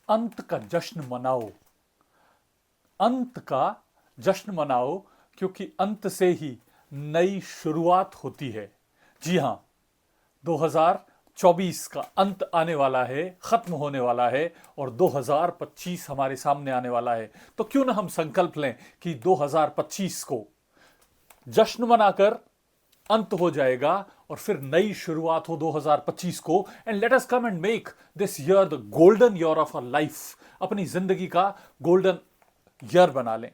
अंत का जश्न मनाओ, अंत का जश्न मनाओ, क्योंकि अंत से ही नई शुरुआत होती है। जी हां, 2024 का अंत आने वाला है, खत्म होने वाला है और 2025 हमारे सामने आने वाला है। तो क्यों ना हम संकल्प लें कि 2025 को जश्न मनाकर अंत हो जाएगा और फिर नई शुरुआत हो 2025 को। And let us come and make this year the golden year of our life, अपनी जिंदगी का गोल्डन ईयर बना लें।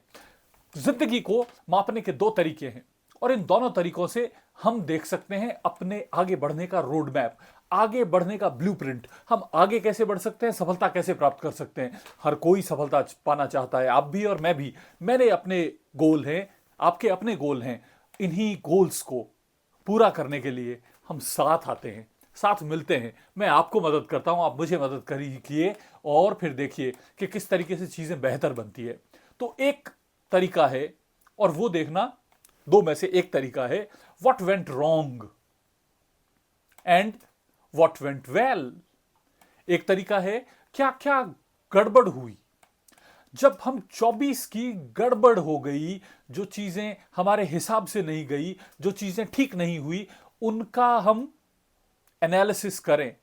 जिंदगी को मापने के दो तरीके हैं और इन दोनों तरीकों से हम देख सकते हैं अपने आगे बढ़ने का रोड मैप, आगे बढ़ने का ब्लूप्रिंट। हम आगे कैसे बढ़ सकते हैं, सफलता कैसे प्राप्त कर सकते हैं। हर कोई सफलता पाना चाहता है, आप भी और मैं भी। मेरे अपने गोल हैं, आपके अपने गोल हैं। इन्हीं गोल्स को पूरा करने के लिए हम साथ आते हैं, साथ मिलते हैं। मैं आपको मदद करता हूं, आप मुझे मदद कीजिए और फिर देखिए कि किस तरीके से चीजें बेहतर बनती है। तो एक तरीका है, और वो देखना, दो में से एक तरीका है, what went wrong and what went well. एक तरीका है क्या क्या गड़बड़ हुई। जब हम 24 की गड़बड़ हो गई, जो चीजें हमारे हिसाब से नहीं गई, जो चीजें ठीक नहीं हुई, उनका हम एनालिसिस करें।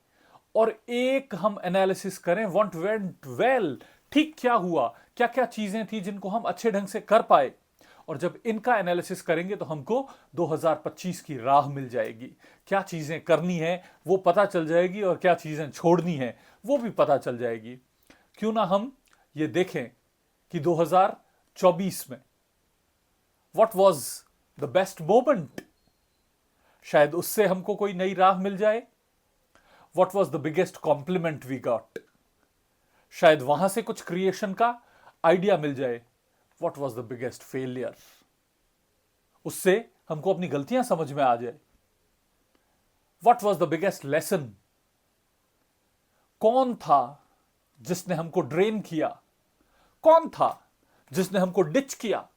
और एक हम एनालिसिस करें व्हाट वेंट वेल, ठीक क्या हुआ, क्या क्या चीजें थी जिनको हम अच्छे ढंग से कर पाए। और जब इनका एनालिसिस करेंगे तो हमको 2025 की राह मिल जाएगी। क्या चीजें करनी है वो पता चल जाएगी और क्या चीजें छोड़नी है वो भी पता चल जाएगी। क्यों ना हम ये देखें कि 2024 में what was the best moment, शायद उससे हमको कोई नई राह मिल जाए। What was the biggest compliment we got, शायद वहां से कुछ क्रिएशन का आइडिया मिल जाए। What was the biggest failure, उससे हमको अपनी गलतियां समझ में आ जाए। What was the biggest lesson, कौन था जिसने हमको ड्रेन किया, कौन था जिसने हमको डिच किया।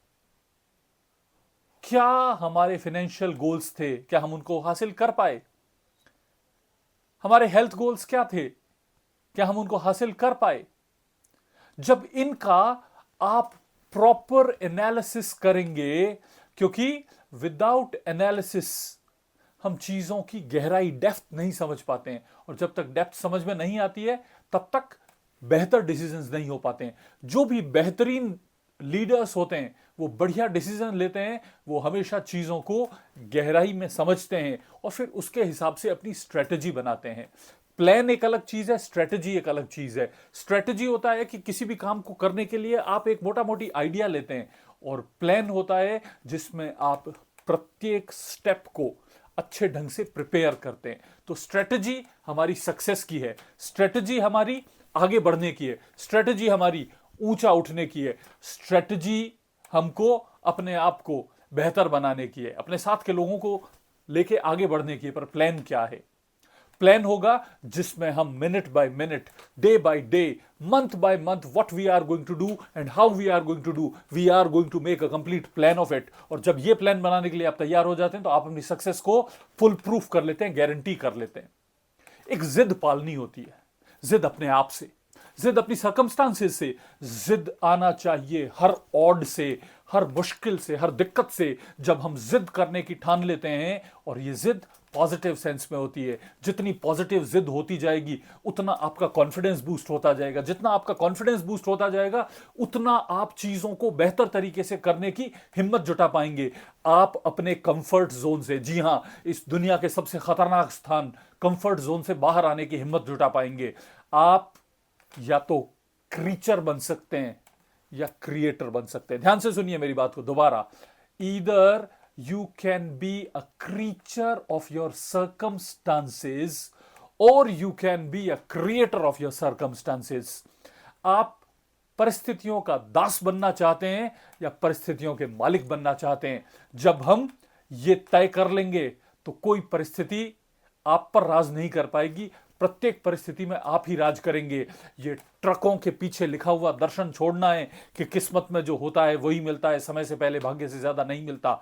क्या हमारे फाइनेंशियल गोल्स थे, क्या हम उनको हासिल कर पाए। हमारे हेल्थ गोल्स क्या थे, क्या हम उनको हासिल कर पाए। जब इनका आप प्रॉपर एनालिसिस करेंगे, क्योंकि विदाउट एनालिसिस हम चीजों की गहराई, डेप्थ नहीं समझ पाते हैं। और जब तक डेप्थ समझ में नहीं आती है तब तक बेहतर डिसीजंस नहीं हो पाते हैं। जो भी बेहतरीन लीडर्स होते हैं वो बढ़िया डिसीजन लेते हैं, वो हमेशा चीजों को गहराई में समझते हैं और फिर उसके हिसाब से अपनी स्ट्रेटजी बनाते हैं। प्लान एक अलग चीज है, स्ट्रेटजी एक अलग चीज है। स्ट्रेटजी होता है कि किसी भी काम को करने के लिए आप एक मोटा मोटी आइडिया लेते हैं, और प्लान होता है जिसमें आप प्रत्येक स्टेप को अच्छे ढंग से प्रिपेयर करते हैं। तो स्ट्रेटजी हमारी सक्सेस की है, स्ट्रेटजी हमारी आगे बढ़ने की है, स्ट्रेटजी हमारी ऊंचा उठने की है, स्ट्रेटजी हमको अपने आप को बेहतर बनाने की है, अपने साथ के लोगों को लेके आगे बढ़ने की है। पर प्लान क्या है? प्लान होगा जिसमें हम minute by minute, day by day, month by month, what we are going to do and how we are going to do, we are going to make a complete plan of it. और जब ये plan बनाने के लिए आप तैयार हो जाते हैं तो आप अपनी सक्सेस को फुल प्रूफ कर लेते हैं, गारंटी कर लेते हैं। एक जिद पालनी होती है, जिद अपने आप से, जिद अपनी सर्कमस्टांसेस से। जिद आना चाहिए हर ऑड से, हर मुश्किल से, हर दिक्कत से। जब हम जिद करने की ठान लेते हैं, और ये जिद पॉजिटिव सेंस में होती है, जितनी पॉजिटिव जिद होती जाएगी उतना आपका कॉन्फिडेंस बूस्ट होता जाएगा। जितना आपका कॉन्फिडेंस बूस्ट होता जाएगा उतना आप चीजों को बेहतर तरीके से करने की हिम्मत जुटा पाएंगे। आप अपने कंफर्ट जोन से, जी हां, इस दुनिया के सबसे खतरनाक स्थान कंफर्ट जोन से बाहर आने की हिम्मत जुटा पाएंगे। आप या तो क्रीचर बन सकते हैं या क्रिएटर बन सकते हैं। ध्यान से सुनिए मेरी बात को दोबारा। Either you can be a creature of your circumstances और you can be a creator of your circumstances. आप परिस्थितियों का दास बनना चाहते हैं या परिस्थितियों के मालिक बनना चाहते हैं। जब हम ये तय कर लेंगे तो कोई परिस्थिति आप पर राज नहीं कर पाएगी। प्रत्येक परिस्थिति में आप ही राज करेंगे। ये ट्रकों के पीछे लिखा हुआ दर्शन छोड़ना है कि किस्मत में जो होता है वही मिलता है, समय से पहले भाग्य से ज्यादा नहीं मिलता।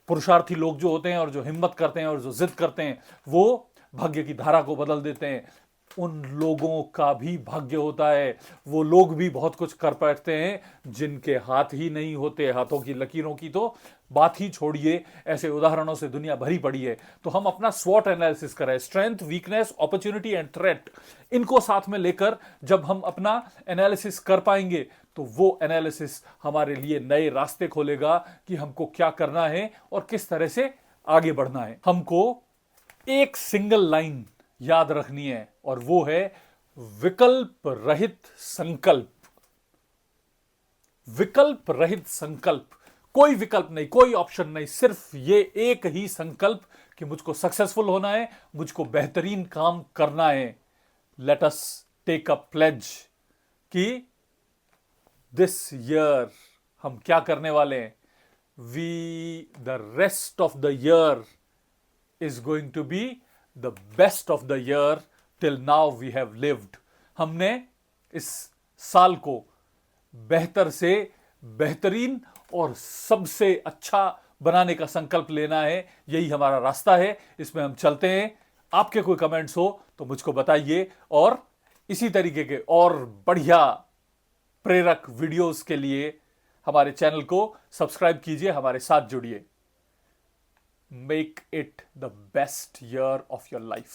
पुरुषार्थी लोग जो होते हैं और जो हिम्मत करते हैं और जो जिद करते हैं वो भाग्य की धारा को बदल देते हैं। उन लोगों का भी भाग्य होता है, वो लोग भी बहुत कुछ कर पाते हैं जिनके हाथ ही नहीं होते। हाथों की लकीरों की तो बात ही छोड़िए, ऐसे उदाहरणों से दुनिया भरी पड़ी है। तो हम अपना स्वॉट एनालिसिस करें, strength, weakness, opportunity and threat, इनको साथ में लेकर जब हम अपना एनालिसिस कर पाएंगे तो वो एनालिसिस हमारे लिए नए रास्ते खोलेगा कि हमको क्या करना है और किस तरह से आगे बढ़ना है। हमको एक सिंगल लाइन याद रखनी है और वो है विकल्प रहित संकल्प। विकल्प रहित संकल्प, कोई विकल्प नहीं, कोई ऑप्शन नहीं, सिर्फ ये एक ही संकल्प कि मुझको सक्सेसफुल होना है, मुझको बेहतरीन काम करना है। Let us take a pledge कि दिस ईयर हम क्या करने वाले हैं। We the rest of the year is going to be the best of the year till now we have lived। हमने इस साल को बेहतर से बेहतरीन और सबसे अच्छा बनाने का संकल्प लेना है, यही हमारा रास्ता है, इसमें हम चलते हैं। आपके कोई कमेंट्स हो तो मुझको बताइए, और इसी तरीके के और बढ़िया प्रेरक वीडियोस के लिए हमारे चैनल को सब्सक्राइब कीजिए, हमारे साथ जुड़िए। Make it the best year of your life।